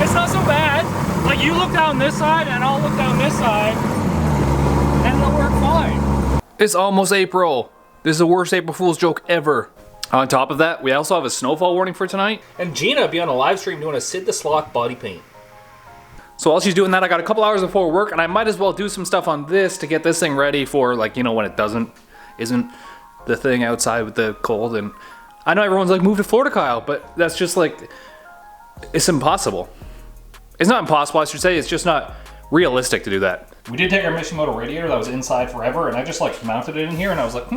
It's not so bad. Like, you look down this side and I'll look down this side and it'll work fine. It's almost April. This is the worst April Fool's joke ever. On top of that, we also have a snowfall warning for tonight. And Gina will be on a live stream doing a Sid the Sloth body paint. So while she's doing that, I got a couple hours before work, and I might as well do some stuff on this to get this thing ready for, like, you know, when it isn't the thing outside with the cold. And I know everyone's like, move to Florida, Kyle, but that's just like, it's impossible. It's not impossible, I should say, it's just not realistic to do that. We did take our Mishimoto radiator that was inside forever, and I just like mounted it in here, and I was like,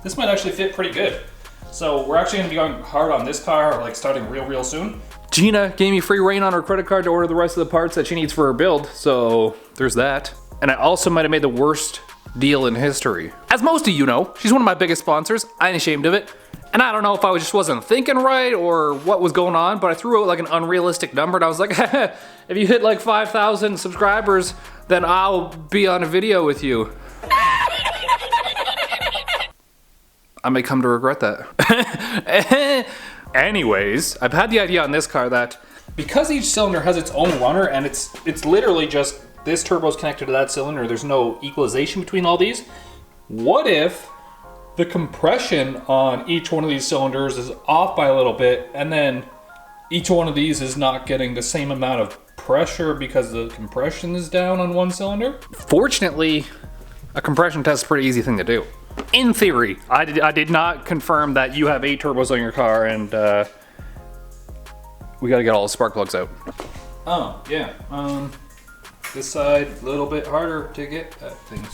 this might actually fit pretty good. So we're actually gonna be going hard on this car, like starting real soon. Gina gave me free reign on her credit card to order the rest of the parts that she needs for her build, so there's that. And I also might have made the worst deal in history. As most of you know, she's one of my biggest sponsors. I ain't ashamed of it. And I don't know if I just wasn't thinking right or what was going on, but I threw out like an unrealistic number, and I was like, if you hit like 5,000 subscribers, then I'll be on a video with you. I may come to regret that. Anyways, I've had the idea on this car that because each cylinder has its own runner and it's literally just this turbo's connected to that cylinder, there's no equalization between all these. What if the compression on each one of these cylinders is off by a little bit, and then each one of these is not getting the same amount of pressure because the compression is down on one cylinder? Fortunately, a compression test is a pretty easy thing to do. In theory, I did not confirm that you have 8 turbos on your car, and we gotta get all the spark plugs out. Oh, yeah. This side, a little bit harder to get at things.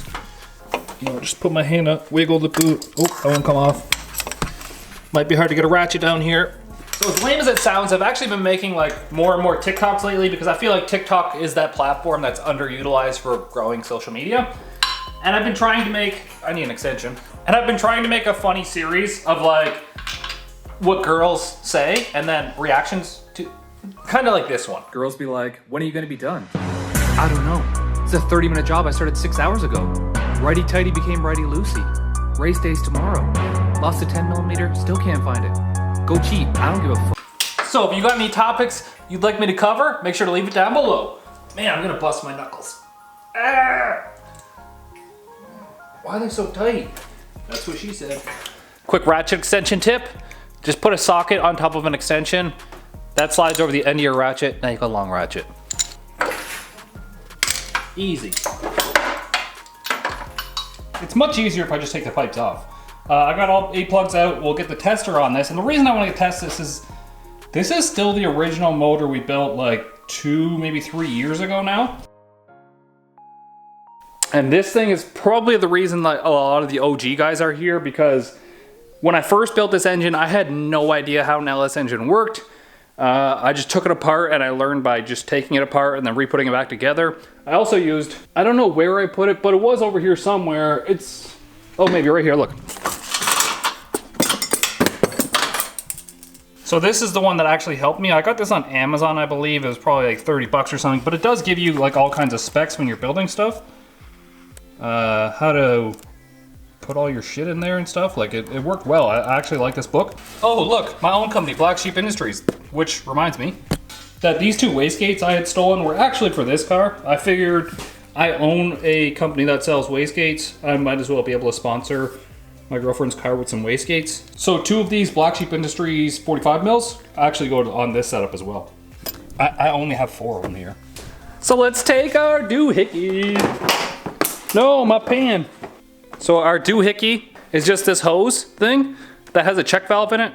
You know, just put my hand up, wiggle the boot. Oh, that won't come off. Might be hard to get a ratchet down here. So as lame as it sounds, I've actually been making like more and more TikToks lately because I feel like TikTok is that platform that's underutilized for growing social media. And I've been trying to make, I need an extension. And I've been trying to make a funny series of like what girls say and then reactions to, kind of like this one. Girls be like, when are you gonna be done? I don't know. It's a 30-minute job I started 6 hours ago. Righty tighty became righty loosey. Race day's tomorrow. Lost a 10mm, still can't find it. Go cheat, I don't give a fuck. So if you got any topics you'd like me to cover, make sure to leave it down below. Man, I'm gonna bust my knuckles. Ah! Why are they so tight? That's what she said. Quick ratchet extension tip. Just put a socket on top of an extension. That slides over the end of your ratchet. Now you got a long ratchet. Easy. It's much easier if I just take the pipes off. I got all 8 plugs out. We'll get the tester on this. And the reason I want to test this is still the original motor we built like 2, maybe 3 years ago now. And this thing is probably the reason that a lot of the OG guys are here, because when I first built this engine, I had no idea how an LS engine worked. I just took it apart and I learned by just taking it apart and then re-putting it back together. I also used, I don't know where I put it, but it was over here somewhere. It's, oh, maybe right here, look. So this is the one that actually helped me. I got this on Amazon, I believe. It was probably like 30 bucks or something, but it does give you like all kinds of specs when you're building stuff. How to put all your shit in there and stuff. Like it worked well. I actually like this book. Oh, look, my own company, Black Sheep Industries, which reminds me that these 2 wastegates I had stolen were actually for this car. I figured I own a company that sells wastegates. I might as well be able to sponsor my girlfriend's car with some wastegates. So 2 of these Black Sheep Industries 45 mils actually go on this setup as well. I only have 4 of them here. So let's take our doohickey. No, my pan. So our doohickey is just this hose thing that has a check valve in it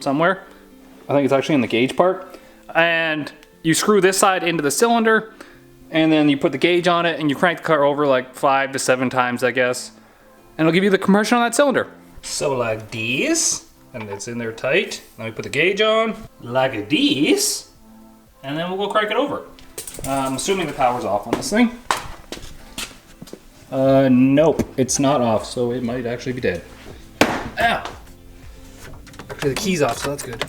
somewhere. I think it's actually in the gauge part. And you screw this side into the cylinder, and then you put the gauge on it, and you crank the car over like 5 to 7 times, I guess. And it'll give you the compression on that cylinder. So like this, and it's in there tight. Then we put the gauge on, like this, and then we'll go crank it over. I'm assuming the power's off on this thing. Nope, it's not off, so it might actually be dead. Ow! Actually, the key's off, so that's good.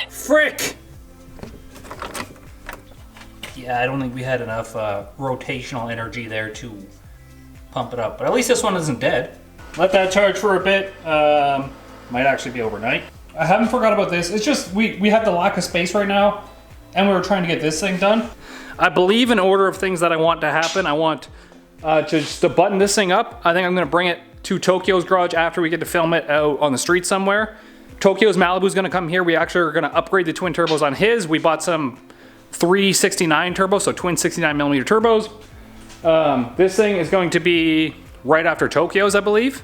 Frick! Yeah, I don't think we had enough rotational energy there to pump it up. But at least this one isn't dead. Let that charge for a bit. Might actually be overnight. I haven't forgot about this. It's just we have the lack of space right now, and we were trying to get this thing done. I believe in order of things that I want to happen, I want just to button this thing up. I think I'm gonna bring it to Tokyo's garage after we get to film it out on the street somewhere. Tokyo's Malibu's gonna come here. We actually are gonna upgrade the twin turbos on his. We bought some 369 turbos, so twin 69mm turbos. This thing is going to be right after Tokyo's, I believe.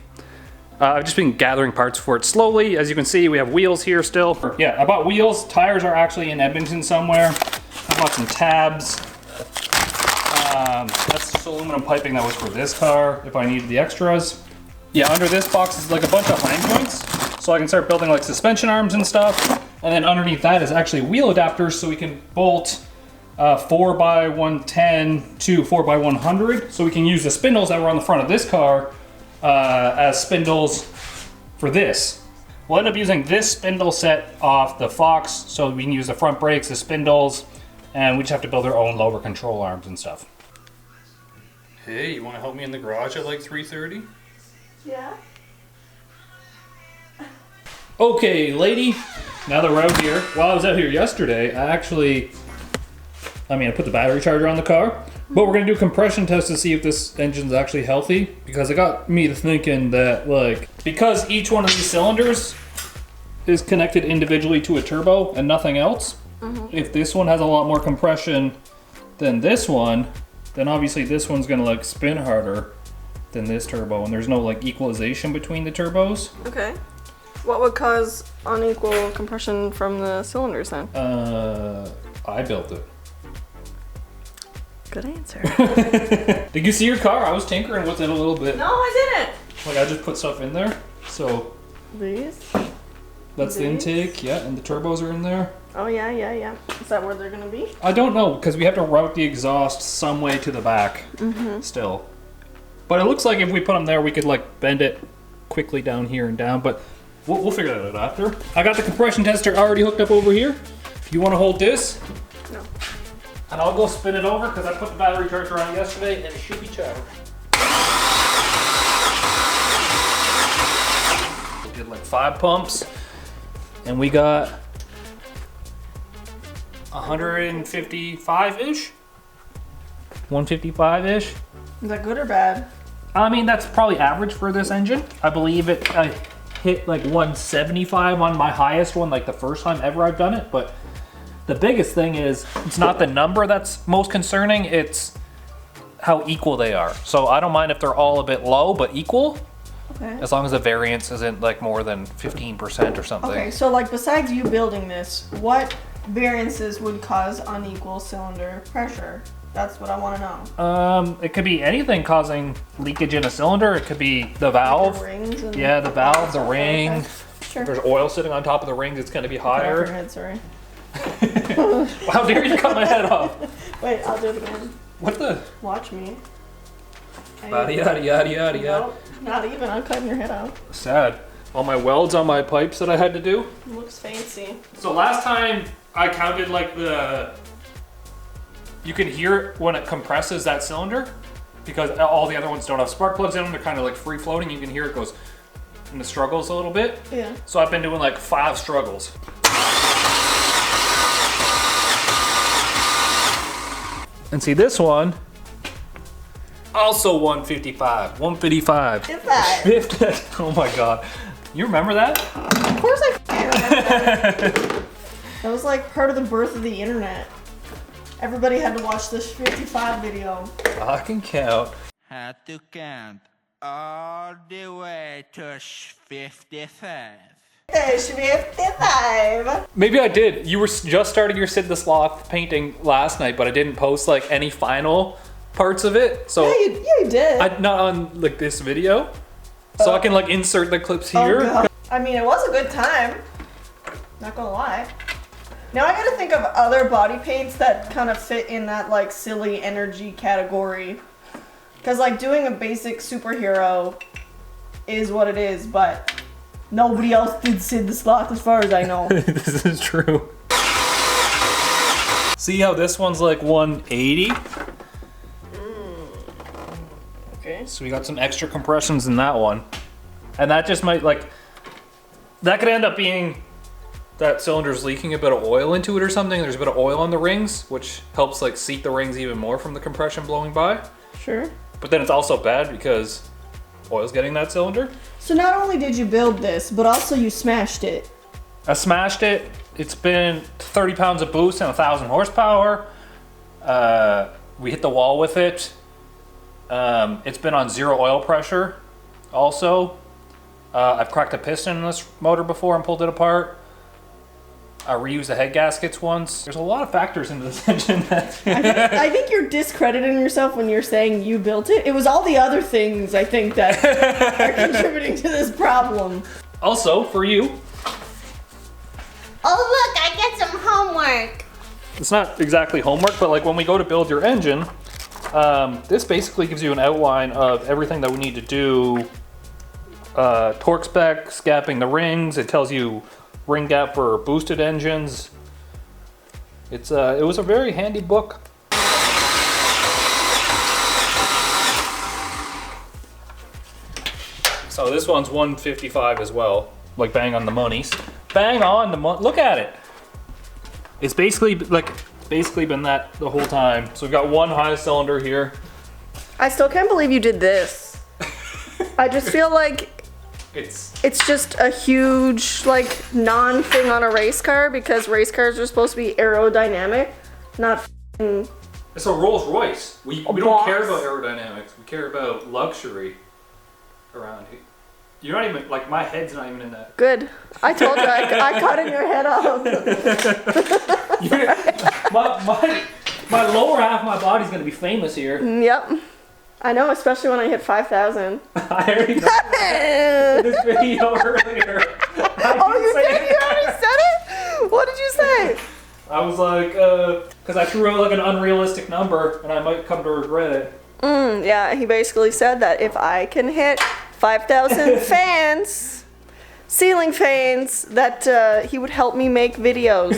I've just been gathering parts for it slowly. As you can see, we have wheels here still. Yeah, I bought wheels. Tires are actually in Edmonton somewhere. I bought some tabs. That's just aluminum piping that was for this car if I needed the extras. Yeah, under this box is like a bunch of line joints, so I can start building like suspension arms and stuff. And then underneath that is actually wheel adapters, so we can bolt 4x110 to 4x100, so we can use the spindles that were on the front of this car as spindles for this. We'll end up using this spindle set off the Fox, so we can use the front brakes, the spindles, and we just have to build our own lower control arms and stuff. Hey, you want to help me in the garage at like 3:30? Yeah. Okay, lady. Now that we're out here, while I was out here yesterday, I put the battery charger on the car, but we're gonna do a compression test to see if this engine's actually healthy, because it got me to thinking that, like, because each one of these cylinders is connected individually to a turbo and nothing else, if this one has a lot more compression than this one, then obviously this one's gonna like spin harder than this turbo, and there's no like equalization between the turbos. Okay. What would cause unequal compression from the cylinders then? I built it. Good answer. Did you see your car? I was tinkering with it a little bit. No, I didn't. Like I just put stuff in there. So These? that's the intake, yeah, and the turbos are in there. Oh yeah. Is that where they're gonna be? I don't know, because we have to route the exhaust some way to the back still. But it looks like if we put them there, we could like bend it quickly down here and down, but we'll figure that out after. I got the compression tester already hooked up over here. If you want to hold this. No. And I'll go spin it over because I put the battery charger on yesterday and it should be charged. We did like 5 pumps and we got 155-ish? 155-ish? Is that good or bad? I mean, that's probably average for this engine. I believe it hit like 175 on my highest one, like the first time ever I've done it, but the biggest thing is, it's not the number that's most concerning, it's how equal they are. So I don't mind if they're all a bit low, but equal. Okay. As long as the variance isn't like more than 15% or something. Okay, so like besides you building this, what variances would cause unequal cylinder pressure? That's what I want to know. It could be anything causing leakage in a cylinder. It could be the valve. Like the rings and yeah, the valve, the ring. Okay. Sure. If there's oil sitting on top of the rings, it's going to be higher. Off your head, sorry. How dare you cut my head off? Wait, I'll do it again. What the? Watch me. Yada yada yada yada. Nope, not even. I'm cutting your head out. Sad. All my welds on my pipes that I had to do. It looks fancy. So last time I counted like you can hear it when it compresses that cylinder because all the other ones don't have spark plugs in them. They're kind of like free floating. You can hear it goes and it struggles a little bit. Yeah. So I've been doing like 5 struggles. And see this one, also 155, 155. 55. Oh my God. You remember that? Of course I remember that. That was like part of the birth of the internet. Everybody had to watch this 55 video. I can count. Had to count all the way to 55. There's 55. Maybe I did. You were just starting your Sid the Sloth painting last night, but I didn't post like any final parts of it. So Yeah, you did. not on like this video. So I can like insert the clips here. God. I mean, it was a good time. Not gonna lie. Now I gotta think of other body paints that kind of fit in that like silly energy category. Cause like doing a basic superhero is what it is, but nobody else did Sid the Sloth as far as I know. This is true. See how this one's like 180? Okay. nice. So we got some extra compressions in that one. And that just might that could end up being that cylinder's leaking a bit of oil into it or something. There's a bit of oil on the rings, which helps seat the rings even more from the compression blowing by. Sure. But then it's also bad because oil's getting that cylinder. So not only did you build this, but also you smashed it. I smashed it. It's been 30 pounds of boost and 1,000 horsepower. We hit the wall with it. It's been on 0 oil pressure also. I've cracked a piston in this motor before and pulled it apart. I reused the head gaskets once. There's a lot of factors into this engine. I think you're discrediting yourself when you're saying you built it. It was all the other things, I think, that are contributing to this problem. Also, for you. Oh look, I get some homework. It's not exactly homework, but when we go to build your engine, this basically gives you an outline of everything that we need to do. Torque specs, gapping the rings. It tells you ring gap for boosted engines. It was a very handy book. So this one's 155 as well. Bang on the monies. Bang on the money. Look at it. It's basically been that the whole time. So we've got one high cylinder here. I still can't believe you did this. I just feel like it's just a huge non-thing on a race car, because race cars are supposed to be aerodynamic, not It's a Rolls Royce. We don't care about aerodynamics. We care about luxury around here. You're not even, my head's not even in that. good. I told you, I cut in your head off. my lower half of my body's gonna be famous here. Yep. I know, especially when I hit 5,000. I already know in this video earlier. Oh, you did? You already said it? What did you say? I was because I threw out an unrealistic number and I might come to regret it. Yeah, he basically said that if I can hit 5,000 fans, ceiling fans, that he would help me make videos.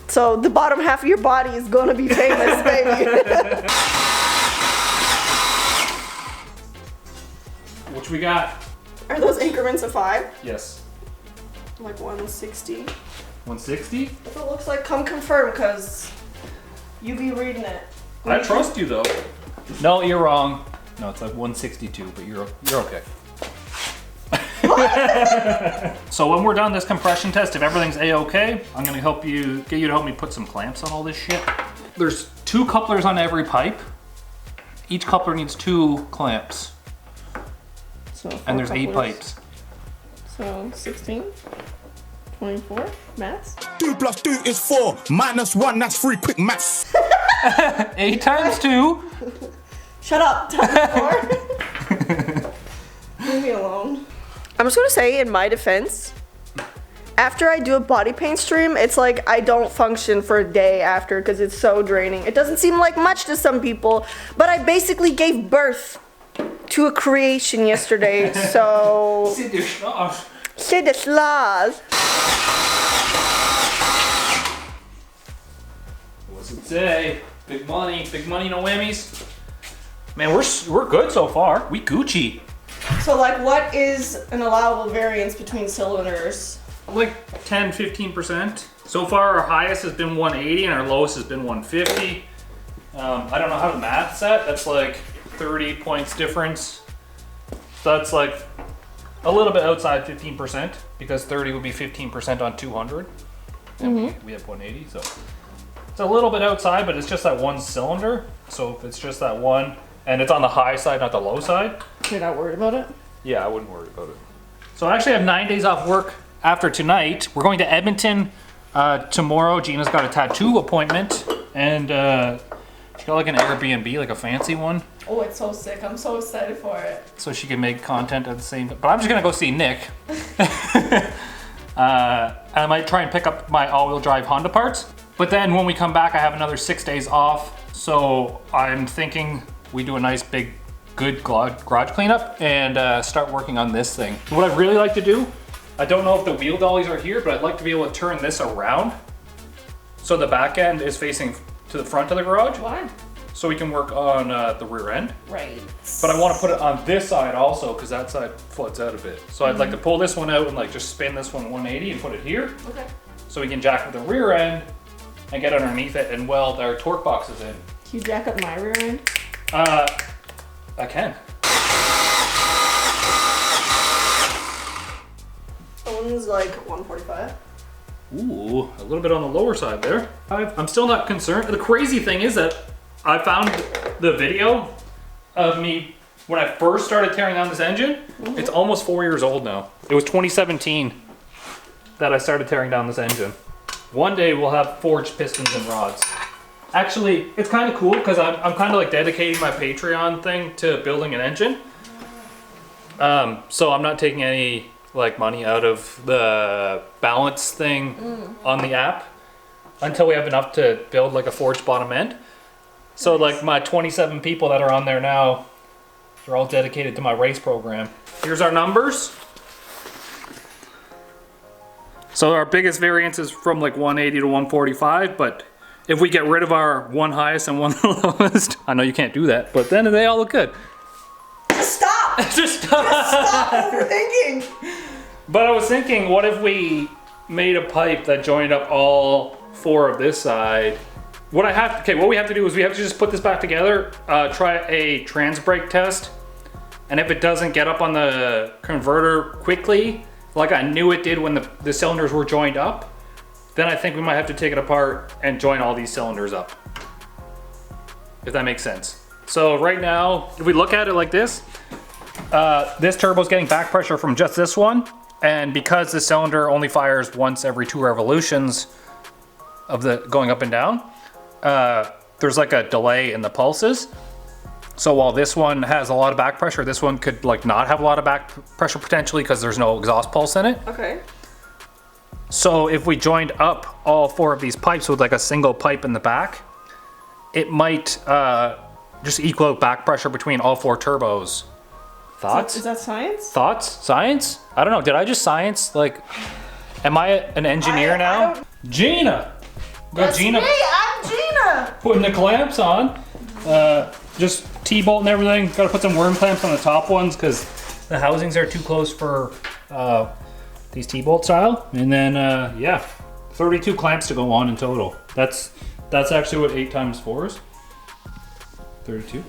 So the bottom half of your body is gonna be famous, baby. Which we got? Are those increments of 5? Yes. 160? 160? If it looks come confirm, because you be reading it. I trust you though. No, you're wrong. No, it's 162, but you're okay. So when we're done this compression test, if everything's a-okay, I'm gonna get you to help me put some clamps on all this shit. There's 2 couplers on every pipe. Each coupler needs 2 clamps. So And there's 8 couplers. pipes. So 16, 24, maths. 2 + 2 is 4, -1, that's 3, quick maths. 8 times 2. Shut up, times 4. Leave me alone. I'm just gonna say, in my defense, after I do a body paint stream, it's I don't function for a day after because it's so draining. It doesn't seem like much to some people, but I basically gave birth to a creation yesterday, so... C'est de schloss. What's it say? Big money, no whammies. Man, we're good so far. We Gucci. So what is an allowable variance between cylinders? 10-15%. So far our highest has been 180 and our lowest has been 150. I don't know how the math's set. That's 30 points difference. So that's a little bit outside 15%, because 30 would be 15% on 200. And we have 180, so it's a little bit outside, but it's just that one cylinder. So if it's just that one, and it's on the high side, not the low side. You're not worried about it? Yeah, I wouldn't worry about it. So I actually have 9 days off work after tonight. We're going to Edmonton tomorrow. Gina's got a tattoo appointment, and she got an Airbnb, a fancy one. Oh, it's so sick. I'm so excited for it. So she can make content at the same time. But I'm just gonna go see Nick. I might try and pick up my all-wheel drive Honda parts. But then when we come back, I have another 6 days off. So I'm thinking we do a nice big good garage cleanup and start working on this thing. What I'd really like to do, I don't know if the wheel dollies are here, but I'd like to be able to turn this around so the back end is facing to the front of the garage. Why? so we can work on the rear end. Right. But I want to put it on this side also because that side floods out a bit. So I'd like to pull this one out and like just spin this one 180 and put it here. Okay. So we can jack up the rear end and get underneath it and weld our torque boxes in. Can you jack up my rear end? I can. That one's like 145. Ooh, a little bit on the lower side there. I'm still not concerned. The crazy thing is that I found the video of me when I first started tearing down this engine. It's almost 4 years old now. It was 2017 that I started tearing down this engine. One day we'll have forged pistons and rods. Actually, it's kind of cool because I'm kind of like dedicating my Patreon thing to building an engine. So I'm not taking any like money out of the balance thing on the app until we have enough to build like a forged bottom end. So like my 27 people that are on there now, they're all dedicated to my race program. Here's our numbers. So our biggest variance is from like 180 to 145, but if we get rid of our one highest and one lowest, I know you can't do that, but then they all look good. Stop! Just stop. Stop overthinking! But I was thinking, what if we made a pipe that joined up all four of this side? What we have to do is we have to just put this back together, try a trans brake test, and if it doesn't get up on the converter quickly, like I knew it did when the cylinders were joined up, then I think we might have to take it apart and join all these cylinders up. If that makes sense. So right now, if we look at it like this turbo's getting back pressure from just this one, and because the cylinder only fires once every 2 revolutions of the going up and down, there's like a delay in the pulses. So while this one has a lot of back pressure, this one could like not have a lot of back pressure potentially because there's no exhaust pulse in it. Okay. So if we joined up all 4 of these pipes with like a single pipe in the back, it might just equal out back pressure between all 4 turbos. Thoughts? Is that science? Thoughts? Science? I don't know. Did I just science? Like, am I an engineer now? Gina! Got Gina. Hey, I'm Gina! Putting the clamps on. Just T-bolt and everything. Got to put some worm clamps on the top ones because the housings are too close for these T-bolt style. And then, yeah, 32 clamps to go on in total. That's actually what 8 times 4 is. 32.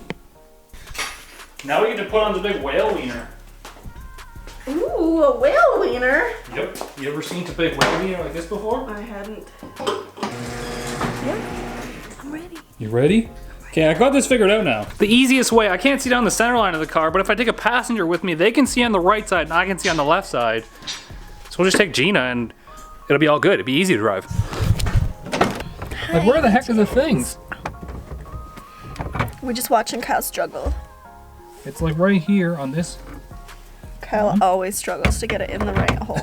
Now we get to put on the big whale wiener. Ooh, a whale wiener. Yep. You ever seen a big whale wiener like this before? I hadn't. I'm ready. You ready? Okay, I got this figured out now. The easiest way, I can't see down the center line of the car, but if I take a passenger with me, they can see on the right side and I can see on the left side. So we'll just take Gina and it'll be all good. It'll be easy to drive. Like, where the heck are the things? We're just watching Kyle struggle. It's like right here on this. Kyle always struggles to get it in the right hole.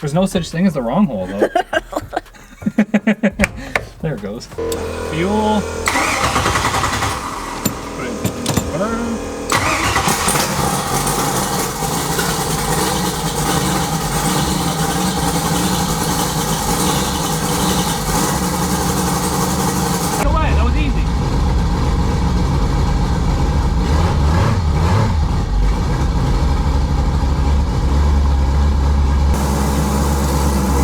There's no such thing as the wrong hole, though. There it goes. Fuel. Put it in the burn. Get away, that was easy.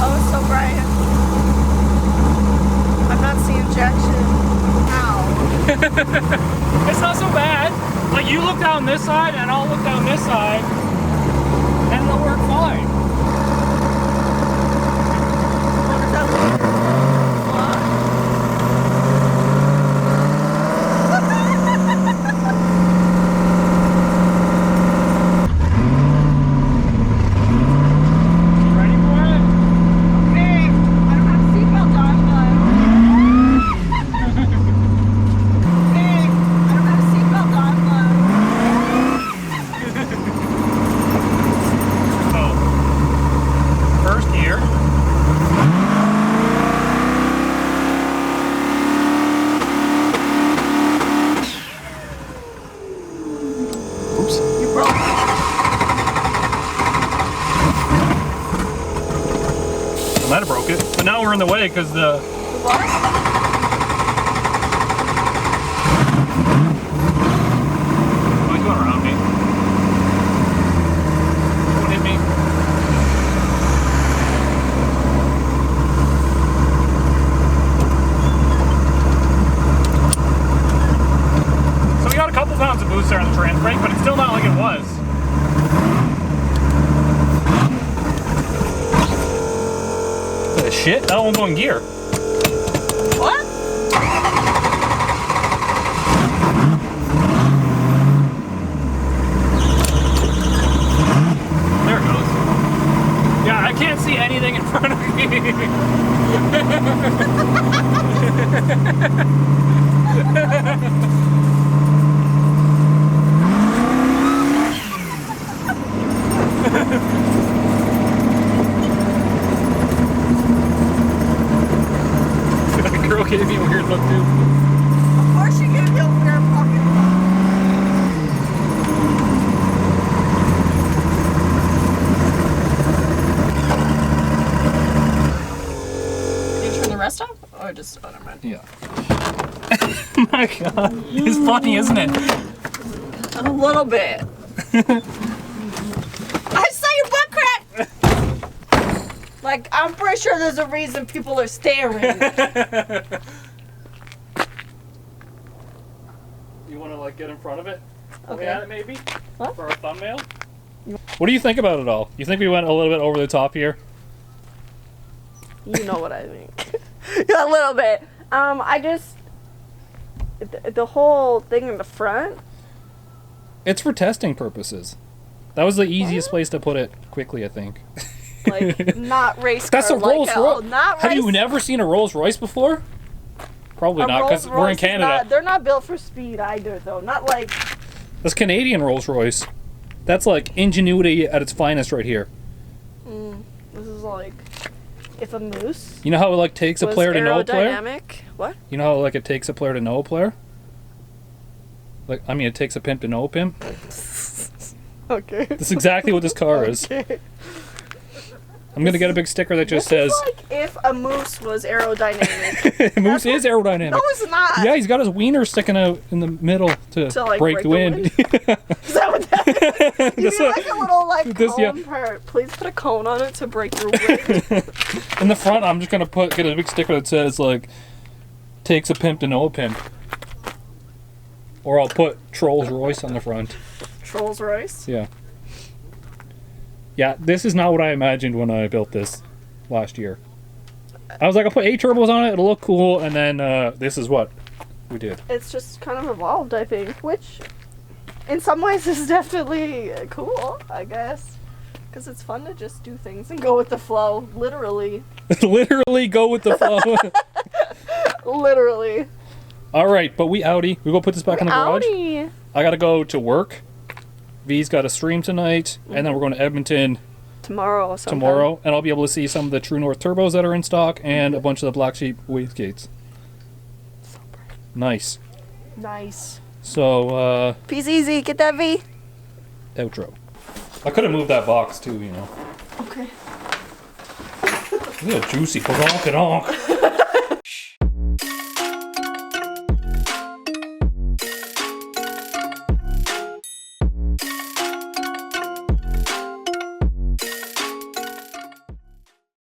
Oh, so Brian. I'm not seeing jack shit. Ow. It's not so bad. Like, you look down this side and I'll look down this side and it'll work fine. What does that look like? Ready for it? Okay, I don't have a seatbelt on, but... Okay, I don't have a seatbelt on, So, first gear. Oops. You broke. I might have broke it, but now we're in the way because the... What? loose there on the trans brake, but it's still not like it was. Shit, that won't go in gear. What? There it goes. Yeah, I can't see anything in front of me. The girl gave me a weird look too. Of course she gave you a weird fucking look. Did you turn the rest off? Or just, oh, never mind. Yeah. My God. It's funny, isn't it? A little bit. I saw your butt crack! Like, I'm pretty sure there's a reason people are staring. You want to like get in front of it? Okay. At it maybe? What? For our thumbnail? What do you think about it all? You think we went a little bit over the top here? You know what I think. A little bit. I just... The whole thing in the front... It's for testing purposes. That was the easiest place to put it quickly, I think. Like, not race car. That's a Rolls Royce. Not Have race. you never seen a Rolls Royce before? Probably not, because we're in Canada. They're not built for speed either, though. Not like... That's Canadian Rolls Royce. That's like ingenuity at its finest right here. This is like... If a moose You know how it like takes a was player to know a player? aerodynamic. What? You know how like it takes a player to know a player? Like, I mean, it takes a pimp to know a pimp. Okay. That's exactly what this car is. Okay. I'm gonna get a big sticker that just This says, is like if a moose was aerodynamic. Moose is aerodynamic. No, it's not. Yeah, he's got his wiener sticking out in the middle to like, break the wind. Is that what that is? You This, need like a little like this, cone yeah. part. Please put a cone on it to break your wind. In the front, I'm just gonna get a big sticker that says like, takes a pimp to know a pimp. Or I'll put Rolls Royce on the front. Rolls Royce. Yeah. Yeah, this is not what I imagined when I built this last year. I was like, I'll put 8 turbos on it, it'll look cool, and then this is what we did. It's just kind of evolved, I think, which in some ways is definitely cool, I guess. Because it's fun to just do things and go with the flow, literally. Literally go with the flow. Literally. Alright, but we outie. We go put this back in the garage. Outie. I gotta go to work. V's got a stream tonight, and then we're going to Edmonton Tomorrow, and I'll be able to see some of the True North turbos that are in stock and a bunch of the Black Sheep wastegates. So pretty. Nice. Nice. So, Peace easy. Get that V. outro. I could have moved that box too, you know. Okay. Look at that juicy. Honk.